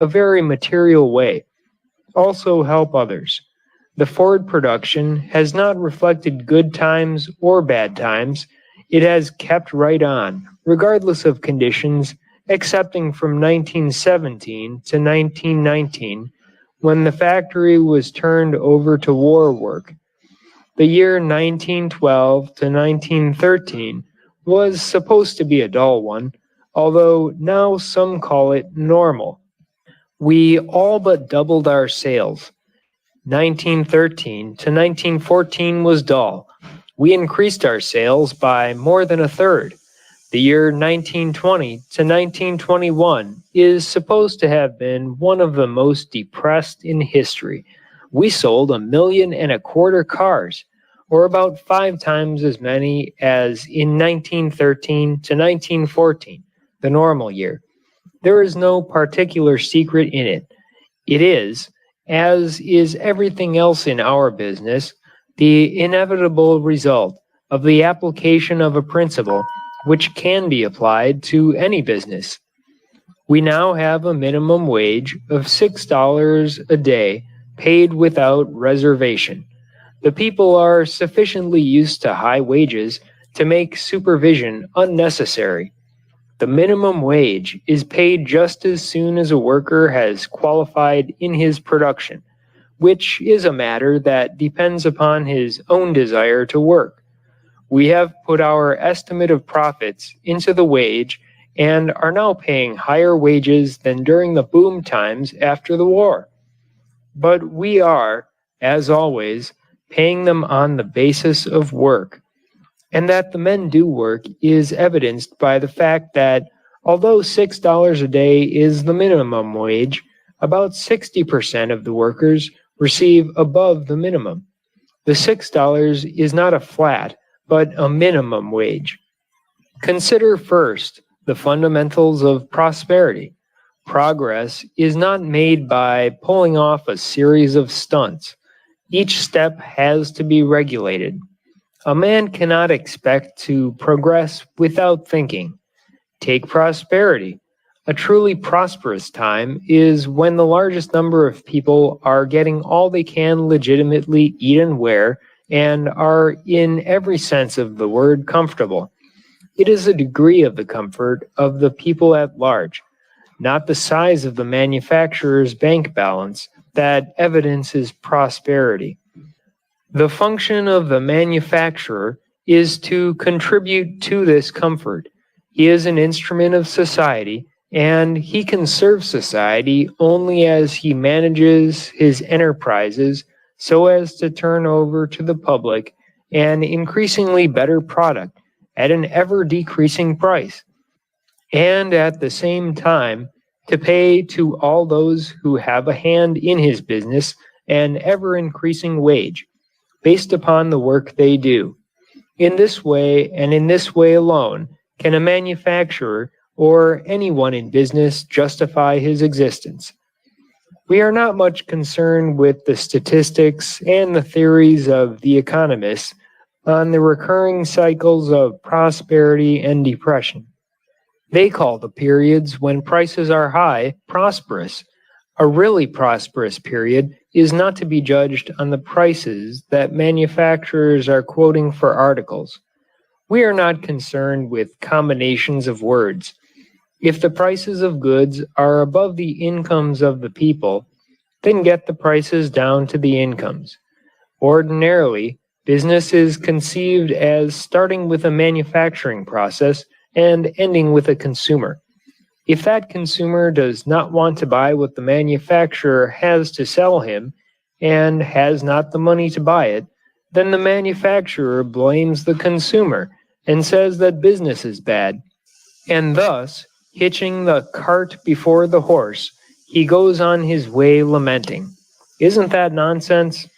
a very material way, also help others. The Ford production has not reflected good times or bad times. It has kept right on, regardless of conditions, excepting from 1917 to 1919, when the factory was turned over to war work. The year 1912 to 1913 was supposed to be a dull one, although now some call it normal. We all but doubled our sales. 1913 to 1914 was dull. We increased our sales by more than a third. The year 1920 to 1921 is supposed to have been one of the most depressed in history. We sold 1.25 million cars, or about 5 times as many as in 1913 to 1914, the normal year. There is no particular secret in it. It is, as is everything else in our business, the inevitable result of the application of a principle which can be applied to any business. We now have a minimum wage of $6 a day paid without reservation. The people are sufficiently used to high wages to make supervision unnecessary. The minimum wage is paid just as soon as a worker has qualified in his production, which is a matter that depends upon his own desire to work. We have put our estimate of profits into the wage and are now paying higher wages than during the boom times after the war. But we are, as always, paying them on the basis of work. And that the men do work is evidenced by the fact that although $6 a day is the minimum wage, about 60% of the workers receive above the minimum. The $6 is not a flat, but a minimum wage. Consider first the fundamentals of prosperity. Progress is not made by pulling off a series of stunts. Each step has to be regulated. A man cannot expect to progress without thinking. Take prosperity. A truly prosperous time is when the largest number of people are getting all they can legitimately eat and wear and are in every sense of the word comfortable. It is a degree of the comfort of the people at large, not the size of the manufacturer's bank balance, that evidences prosperity. The function of the manufacturer is to contribute to this comfort. He is an instrument of society, and he can serve society only as he manages his enterprises so as to turn over to the public an increasingly better product at an ever-decreasing price, and at the same time to pay to all those who have a hand in his business an ever-increasing wage, based upon the work they do. In this way, and in this way alone, can a manufacturer or anyone in business justify his existence. We are not much concerned with the statistics and the theories of the economists on the recurring cycles of prosperity and depression. They call the periods when prices are high prosperous. A really prosperous period is not to be judged on the prices that manufacturers are quoting for articles. We are not concerned with combinations of words. If the prices of goods are above the incomes of the people, then get the prices down to the incomes. Ordinarily, business is conceived as starting with a manufacturing process and ending with a consumer. If that consumer does not want to buy what the manufacturer has to sell him and has not the money to buy it, then the manufacturer blames the consumer and says that business is bad. And thus, hitching the cart before the horse, he goes on his way lamenting. Isn't that nonsense?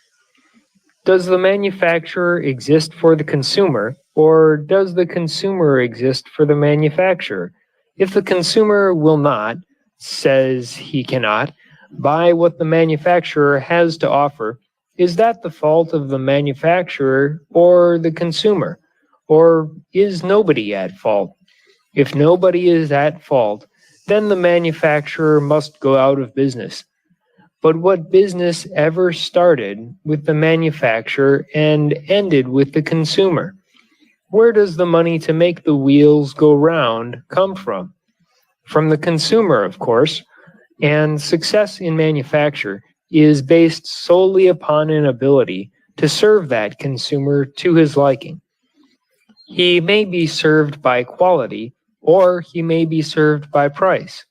Does the manufacturer exist for the consumer, or does the consumer exist for the manufacturer? If the consumer will not, says he cannot, buy what the manufacturer has to offer, is that the fault of the manufacturer or the consumer? Or is nobody at fault? If nobody is at fault, then the manufacturer must go out of business. But what business ever started with the manufacturer and ended with the consumer? Where does the money to make the wheels go round come from? From the consumer, of course, and success in manufacture is based solely upon an ability to serve that consumer to his liking. He may be served by quality, or he may be served by price.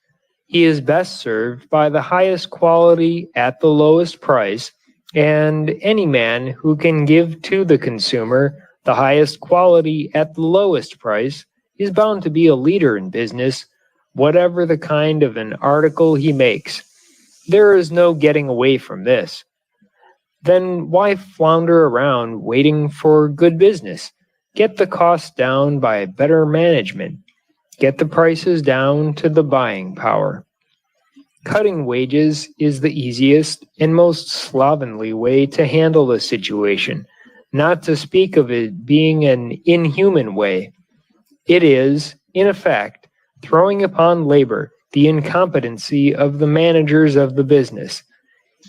He is best served by the highest quality at the lowest price, and any man who can give to the consumer the highest quality at the lowest price is bound to be a leader in business, whatever the kind of an article he makes. There is no getting away from this. Then why flounder around waiting for good business? Get the costs down by better management. Get the prices down to the buying power. Cutting wages is the easiest and most slovenly way to handle the situation, not to speak of it being an inhuman way. It is, in effect, throwing upon labor the incompetency of the managers of the business.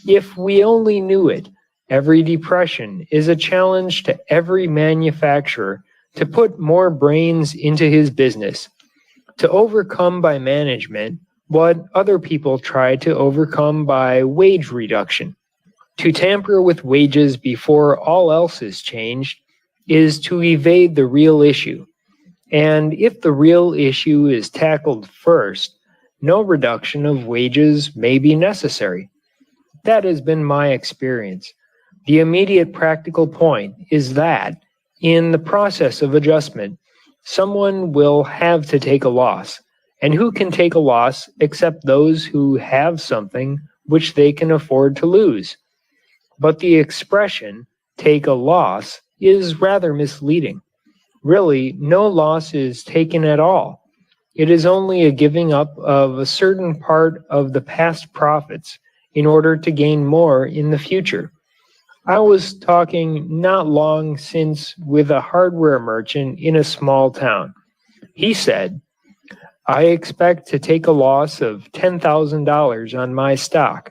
If we only knew it, every depression is a challenge to every manufacturer to put more brains into his business, to overcome by management what other people try to overcome by wage reduction. To tamper with wages before all else is changed is to evade the real issue. And if the real issue is tackled first, no reduction of wages may be necessary. That has been my experience. The immediate practical point is that, in the process of adjustment, someone will have to take a loss. And who can take a loss except those who have something which they can afford to lose? But the expression, take a loss, is rather misleading. Really, no loss is taken at all. It is only a giving up of a certain part of the past profits in order to gain more in the future. I was talking not long since with a hardware merchant in a small town. He said, I expect to take a loss of $10,000 on my stock.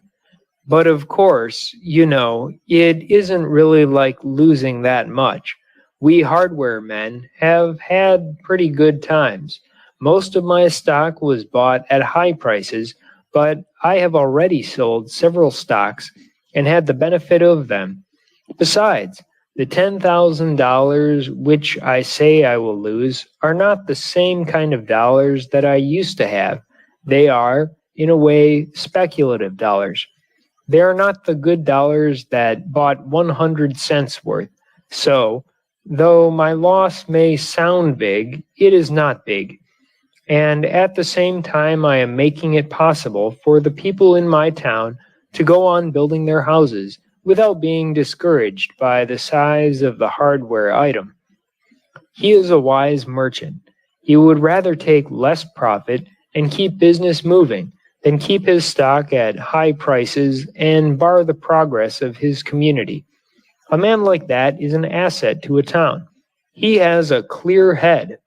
But of course, it isn't really like losing that much. We hardware men have had pretty good times. Most of my stock was bought at high prices, but I have already sold several stocks and had the benefit of them. Besides, the $10,000 which I say I will lose are not the same kind of dollars that I used to have. They are, in a way, speculative dollars. They are not the good dollars that bought 100 cents worth. So, though my loss may sound big, it is not big. And at the same time, I am making it possible for the people in my town to go on building their houses without being discouraged by the size of the hardware item. He is a wise merchant. He would rather take less profit and keep business moving than keep his stock at high prices and bar the progress of his community. A man like that is an asset to a town. He has a clear head.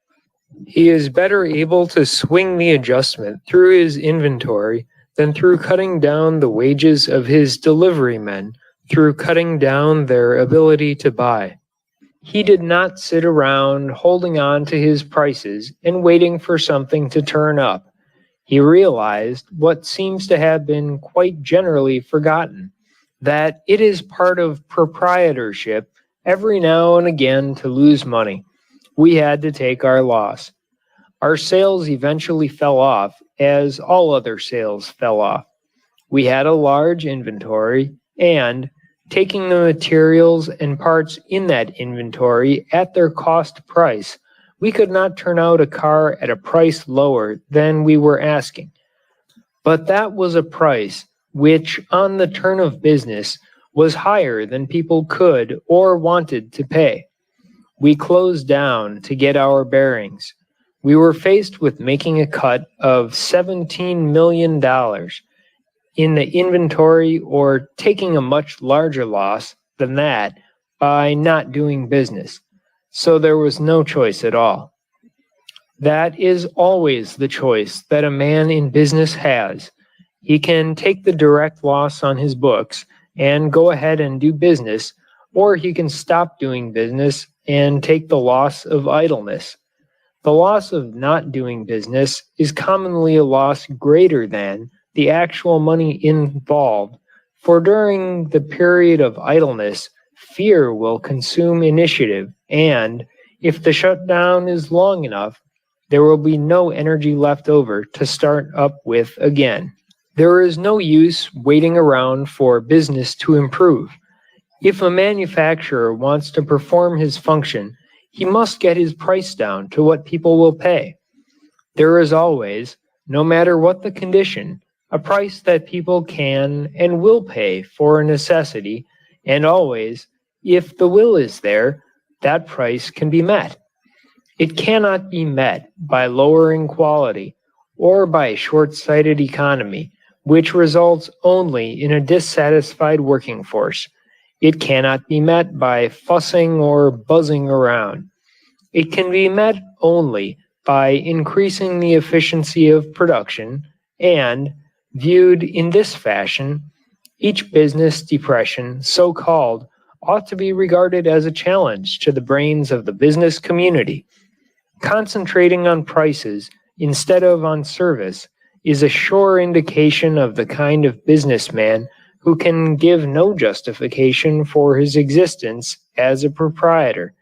He is better able to swing the adjustment through his inventory than through cutting down the wages of his delivery men, through cutting down their ability to buy. He did not sit around holding on to his prices and waiting for something to turn up. He realized what seems to have been quite generally forgotten, that it is part of proprietorship every now and again to lose money. We had to take our loss. Our sales eventually fell off, as all other sales fell off. We had a large inventory, and, taking the materials and parts in that inventory at their cost price, we could not turn out a car at a price lower than we were asking. But that was a price which, on the turn of business, was higher than people could or wanted to pay. We closed down to get our bearings. We were faced with making a cut of $17 million in the inventory or taking a much larger loss than that by not doing business. So there was no choice at all. That is always the choice that a man in business has. He can take the direct loss on his books and go ahead and do business, or he can stop doing business and take the loss of idleness. The loss of not doing business is commonly a loss greater than the actual money involved, for during the period of idleness, fear will consume initiative, and if the shutdown is long enough, there will be no energy left over to start up with again. There is no use waiting around for business to improve. If a manufacturer wants to perform his function, he must get his price down to what people will pay. There is always, no matter what the condition, a price that people can and will pay for a necessity, and always, if the will is there, that price can be met. It cannot be met by lowering quality or by short-sighted economy, which results only in a dissatisfied working force. It cannot be met by fussing or buzzing around. It can be met only by increasing the efficiency of production, and, viewed in this fashion, each business depression, so called, ought to be regarded as a challenge to the brains of the business community. Concentrating on prices instead of on service is a sure indication of the kind of businessman who can give no justification for his existence as a proprietor.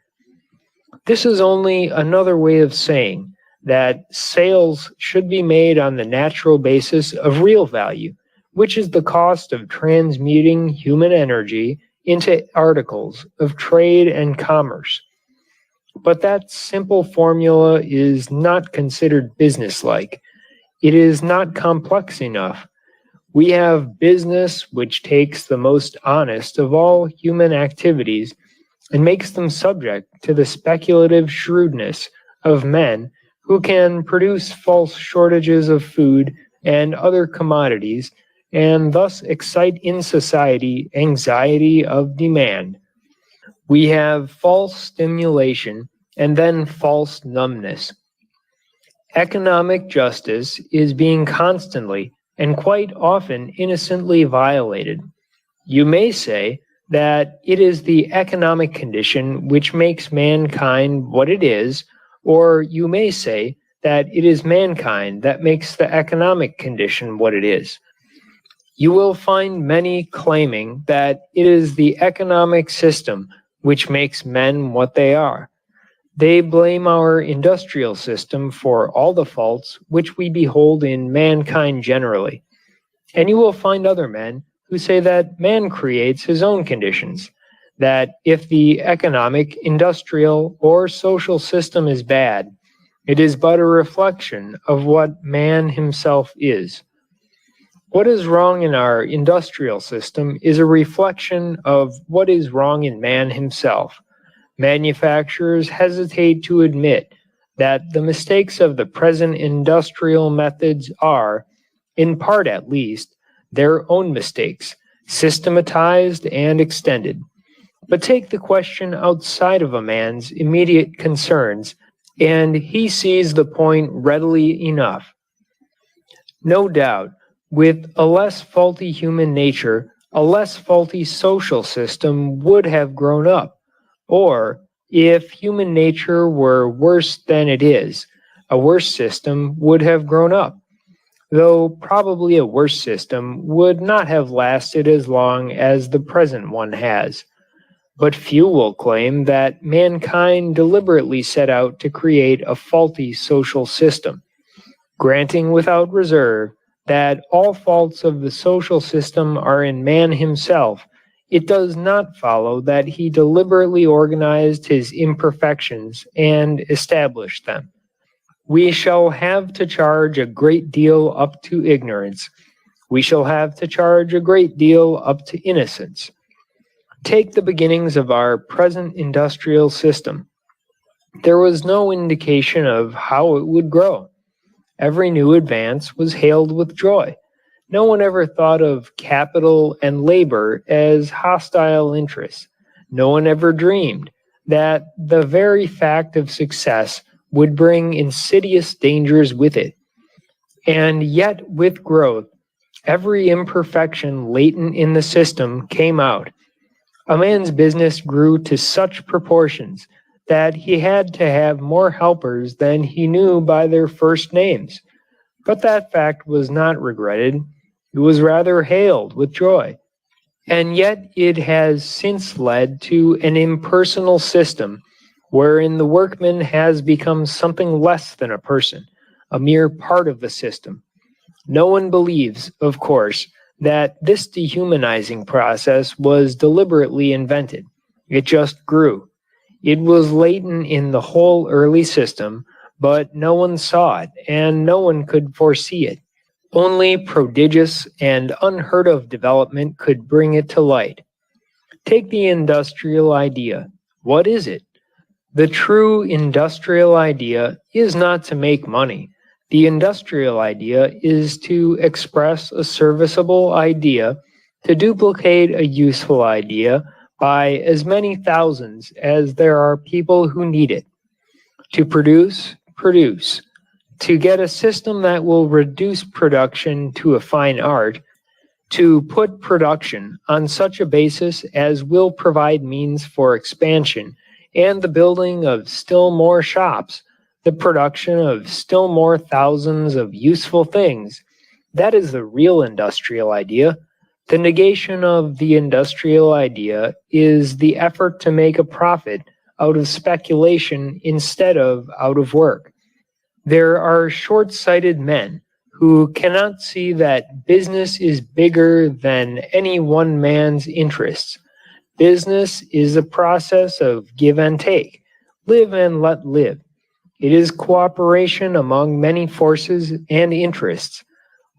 This is only another way of saying that sales should be made on the natural basis of real value, which is the cost of transmuting human energy into articles of trade and commerce. But that simple formula is not considered businesslike. It is not complex enough. We have business which takes the most honest of all human activities and makes them subject to the speculative shrewdness of men who can produce false shortages of food and other commodities, and thus excite in society anxiety of demand. We have false stimulation and then false numbness. Economic justice is being constantly and quite often innocently violated. You may say that it is the economic condition which makes mankind what it is, or you may say that it is mankind that makes the economic condition what it is. You will find many claiming that it is the economic system which makes men what they are. They blame our industrial system for all the faults which we behold in mankind generally. And you will find other men who say that man creates his own conditions, that if the economic, industrial, or social system is bad, it is but a reflection of what man himself is. What is wrong in our industrial system is a reflection of what is wrong in man himself. Manufacturers hesitate to admit that the mistakes of the present industrial methods are, in part at least, their own mistakes, systematized and extended. But take the question outside of a man's immediate concerns, and he sees the point readily enough. No doubt, with a less faulty human nature, a less faulty social system would have grown up. Or, if human nature were worse than it is, a worse system would have grown up, though probably a worse system would not have lasted as long as the present one has. But few will claim that mankind deliberately set out to create a faulty social system. Granting without reserve that all faults of the social system are in man himself, it does not follow that he deliberately organized his imperfections and established them. We shall have to charge a great deal up to ignorance. We shall have to charge a great deal up to innocence. Take the beginnings of our present industrial system. There was no indication of how it would grow. Every new advance was hailed with joy. No one ever thought of capital and labor as hostile interests. No one ever dreamed that the very fact of success would bring insidious dangers with it. And yet, with growth, every imperfection latent in the system came out. A man's business grew to such proportions that he had to have more helpers than he knew by their first names. But that fact was not regretted. It was rather hailed with joy. And yet it has since led to an impersonal system wherein the workman has become something less than a person, a mere part of the system. No one believes, of course, that this dehumanizing process was deliberately invented. It just grew. It was latent in the whole early system, but no one saw it, and no one could foresee it. Only prodigious and unheard of development could bring it to light. Take the industrial idea. What is it? The true industrial idea is not to make money. The industrial idea is to express a serviceable idea, to duplicate a useful idea by as many thousands as there are people who need it. To produce, to get a system that will reduce production to a fine art, to put production on such a basis as will provide means for expansion and the building of still more shops, the production of still more thousands of useful things. That is the real industrial idea. The negation of the industrial idea is the effort to make a profit out of speculation instead of out of work. There are short-sighted men who cannot see that business is bigger than any one man's interests. Business is a process of give and take, live and let live. It is cooperation among many forces and interests.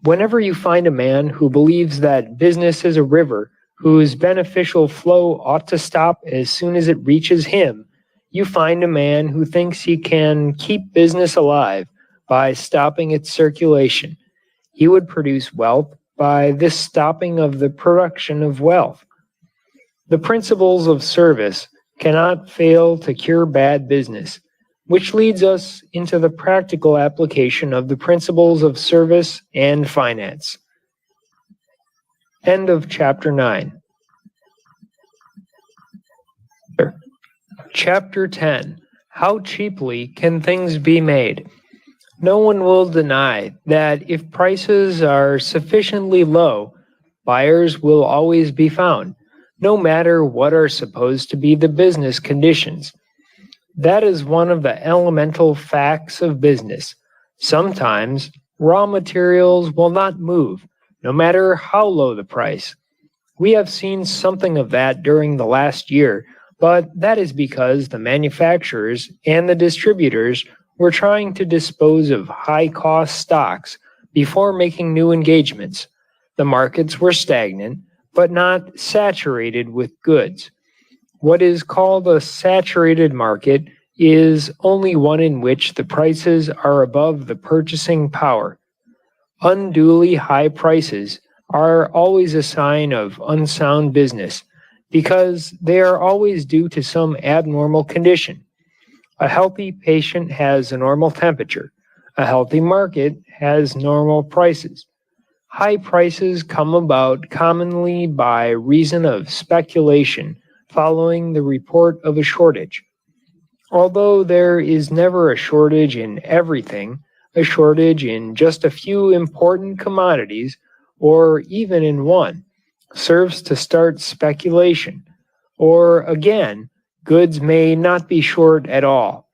Whenever you find a man who believes that business is a river whose beneficial flow ought to stop as soon as it reaches him, you find a man who thinks he can keep business alive by stopping its circulation. He would produce wealth by this stopping of the production of wealth. The principles of service cannot fail to cure bad business, which leads us into the practical application of the principles of service and finance. End of chapter 9. Chapter 10. How cheaply can things be made? No one will deny that if prices are sufficiently low, buyers will always be found, no matter what are supposed to be the business conditions. That is one of the elemental facts of business. Sometimes raw materials will not move, no matter how low the price. We have seen something of that during the last year, but that is because the manufacturers and the distributors were trying to dispose of high-cost stocks before making new engagements. The markets were stagnant, but not saturated with goods. What is called a saturated market is only one in which the prices are above the purchasing power. Unduly high prices are always a sign of unsound business because they are always due to some abnormal condition. A healthy patient has a normal temperature. A healthy market has normal prices. High prices come about commonly by reason of speculation following the report of a shortage. Although there is never a shortage in everything, a shortage in just a few important commodities, or even in one, serves to start speculation. Or again, goods may not be short at all.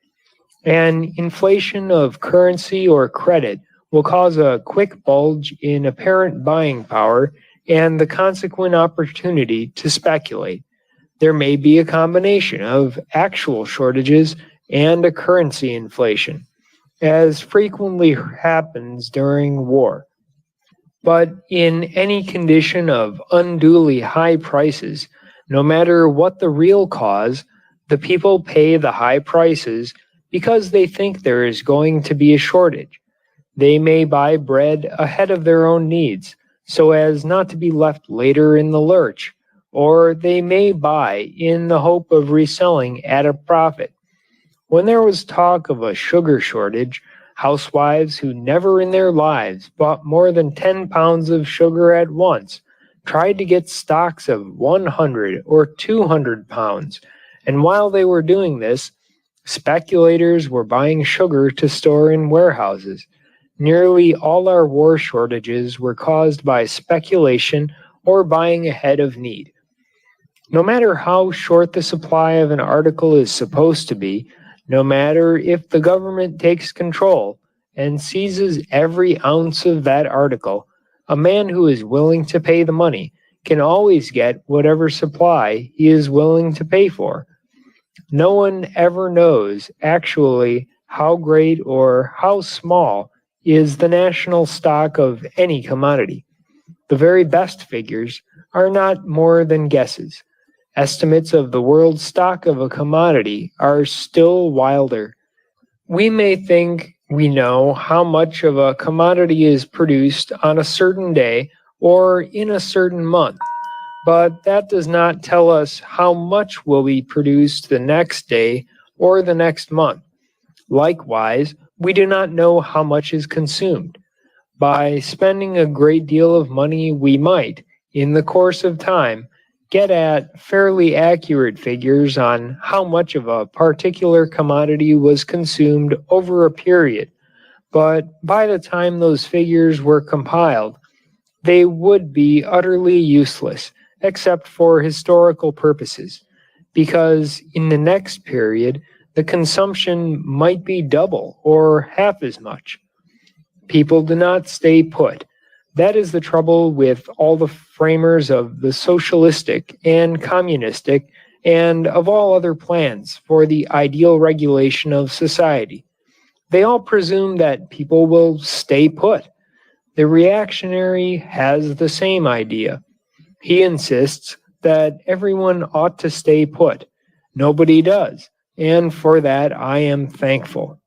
An inflation of currency or credit will cause a quick bulge in apparent buying power and the consequent opportunity to speculate. There may be a combination of actual shortages and a currency inflation, as frequently happens during war. But in any condition of unduly high prices, no matter what the real cause, the people pay the high prices because they think there is going to be a shortage. They may buy bread ahead of their own needs, so as not to be left later in the lurch, or they may buy in the hope of reselling at a profit. When there was talk of a sugar shortage, housewives who never in their lives bought more than 10 pounds of sugar at once tried to get stocks of 100 or 200 pounds, and while they were doing this, speculators were buying sugar to store in warehouses. Nearly all our war shortages were caused by speculation or buying ahead of need. No matter how short the supply of an article is supposed to be, no matter if the government takes control and seizes every ounce of that article, a man who is willing to pay the money can always get whatever supply he is willing to pay for. No one ever knows actually how great or how small is the national stock of any commodity. The very best figures are not more than guesses. Estimates of the world stock of a commodity are still wilder. We may think we know how much of a commodity is produced on a certain day or in a certain month, but that does not tell us how much will be produced the next day or the next month. Likewise, we do not know how much is consumed. By spending a great deal of money, we might, in the course of time, get at fairly accurate figures on how much of a particular commodity was consumed over a period, but by the time those figures were compiled, they would be utterly useless, except for historical purposes, because in the next period, the consumption might be double or half as much. People do not stay put. That is the trouble with all the framers of the socialistic and communistic and of all other plans for the ideal regulation of society. They all presume that people will stay put. The reactionary has the same idea. He insists that everyone ought to stay put. Nobody does, and for that I am thankful.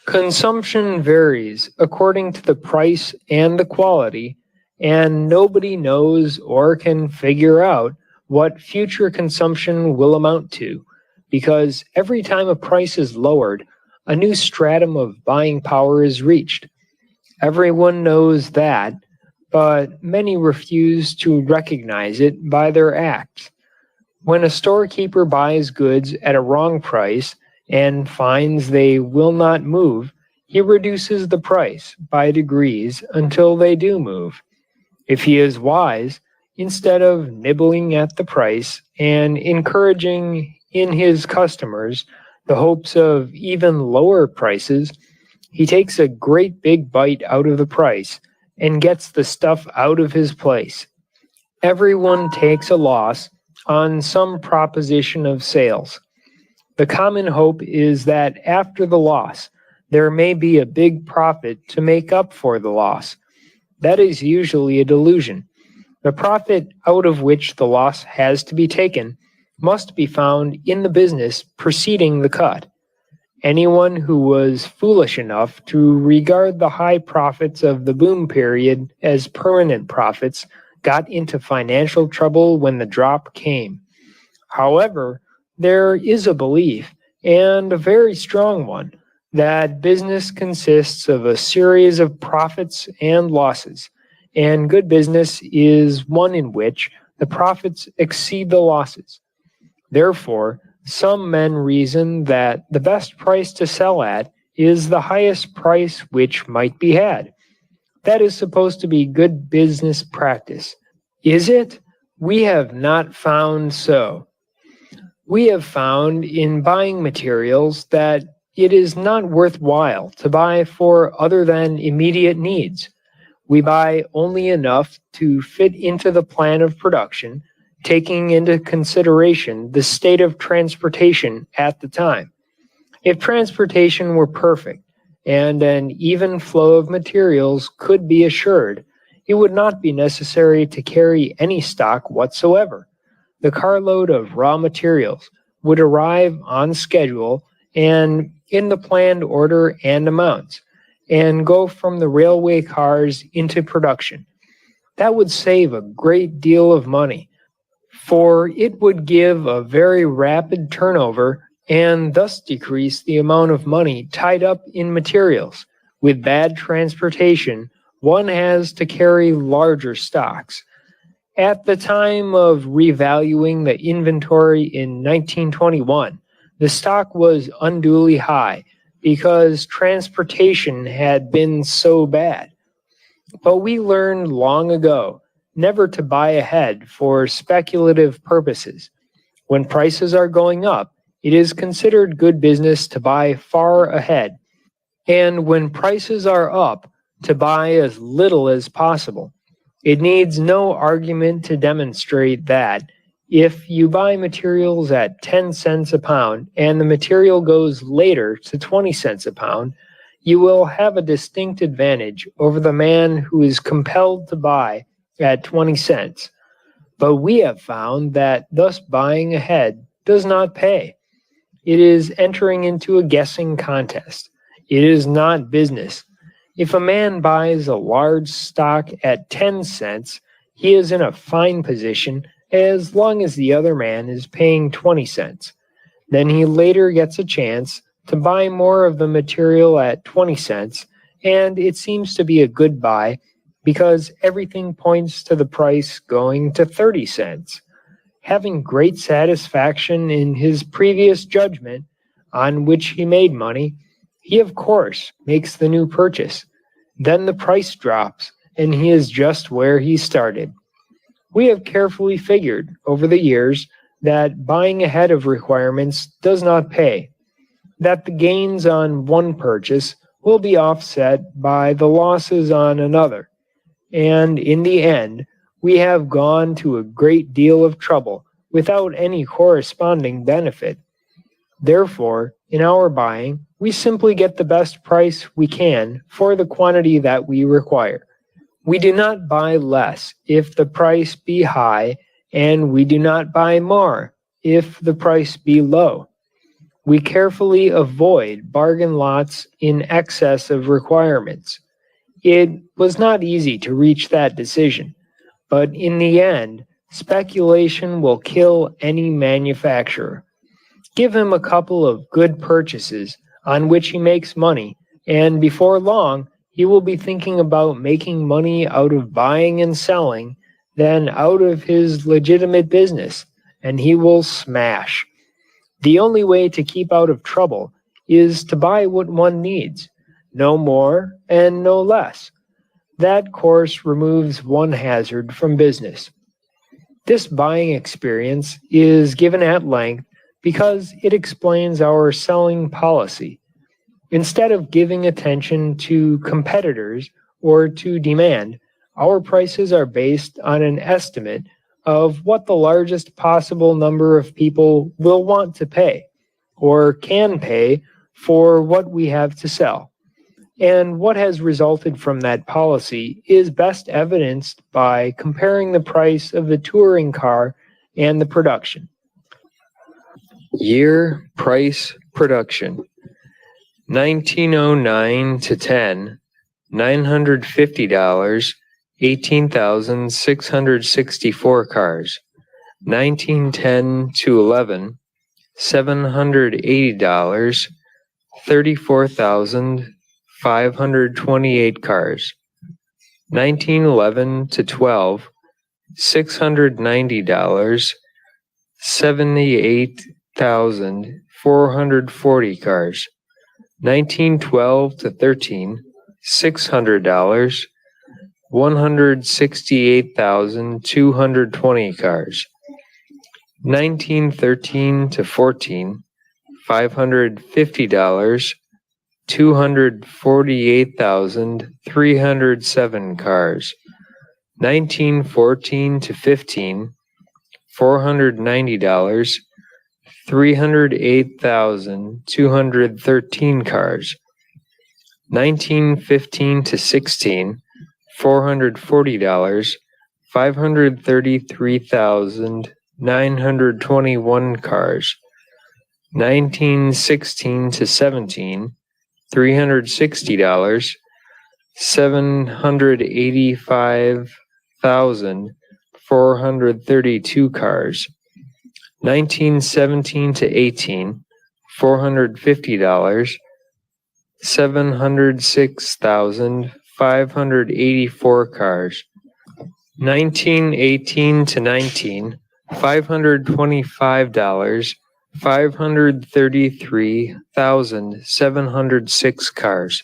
Consumption varies according to the price and the quality, and nobody knows or can figure out what future consumption will amount to, because every time a price is lowered, a new stratum of buying power is reached. Everyone knows that, but many refuse to recognize it by their acts. When a storekeeper buys goods at a wrong price and finds they will not move, he reduces the price by degrees until they do move. If he is wise, instead of nibbling at the price and encouraging in his customers the hopes of even lower prices, he takes a great big bite out of the price and gets the stuff out of his place. Everyone takes a loss on some proposition of sales. The common hope is that after the loss, there may be a big profit to make up for the loss. That is usually a delusion. The profit out of which the loss has to be taken must be found in the business preceding the cut. Anyone who was foolish enough to regard the high profits of the boom period as permanent profits got into financial trouble when the drop came. However, there is a belief, and a very strong one, that business consists of a series of profits and losses, and good business is one in which the profits exceed the losses. Therefore, some men reason that the best price to sell at is the highest price which might be had. That is supposed to be good business practice. Is it? We have not found so. We have found in buying materials that it is not worthwhile to buy for other than immediate needs. We buy only enough to fit into the plan of production, taking into consideration the state of transportation at the time. If transportation were perfect and an even flow of materials could be assured, it would not be necessary to carry any stock whatsoever. The carload of raw materials would arrive on schedule and in the planned order and amounts, and go from the railway cars into production. That would save a great deal of money, for it would give a very rapid turnover and thus decrease the amount of money tied up in materials. With bad transportation, one has to carry larger stocks. At the time of revaluing the inventory in 1921, the stock was unduly high because transportation had been so bad. But we learned long ago never to buy ahead for speculative purposes. When prices are going up, it is considered good business to buy far ahead, and when prices are up, to buy as little as possible. It needs no argument to demonstrate that if you buy materials at 10 cents a pound and the material goes later to 20 cents a pound, you will have a distinct advantage over the man who is compelled to buy at 20 cents. But we have found that thus buying ahead does not pay. It is entering into a guessing contest. It is not business. If a man buys a large stock at 10 cents, he is in a fine position as long as the other man is paying 20 cents. Then he later gets a chance to buy more of the material at 20 cents, and it seems to be a good buy because everything points to the price going to 30 cents. Having great satisfaction in his previous judgment, on which he made money, he of course makes the new purchase. Then the price drops, and he is just where he started. We have carefully figured over the years that buying ahead of requirements does not pay, that the gains on one purchase will be offset by the losses on another, and in the end, we have gone to a great deal of trouble without any corresponding benefit. Therefore, in our buying, we simply get the best price we can for the quantity that we require. We do not buy less if the price be high, and we do not buy more if the price be low. We carefully avoid bargain lots in excess of requirements. It was not easy to reach that decision, but in the end, speculation will kill any manufacturer. Give him a couple of good purchases on which he makes money, and before long, he will be thinking about making money out of buying and selling than out of his legitimate business, and he will smash. The only way to keep out of trouble is to buy what one needs, no more and no less. That course removes one hazard from business. This buying experience is given at length because it explains our selling policy. Instead of giving attention to competitors or to demand, our prices are based on an estimate of what the largest possible number of people will want to pay or can pay for what we have to sell. And what has resulted from that policy is best evidenced by comparing the price of the touring car and the production. Year price production 1909 to 10, $950, 18,664 cars. 1910 to 11, $780, 34,528 cars. 1911 to 12, $690, 78,440 cars. 1912 to 13, $600, 168,220 cars. 1913 to 14, $550, 248,307 cars. 1914 to 15, $490, 308,213 cars. 1915 to 16, $440, 533,921 cars. 1916 to 17, $360, 785,432 cars. 1917 to 18, $450, 706,584 cars. 1918 to 19, $525, 533,706 cars.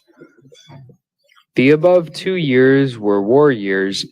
The above 2 years were war years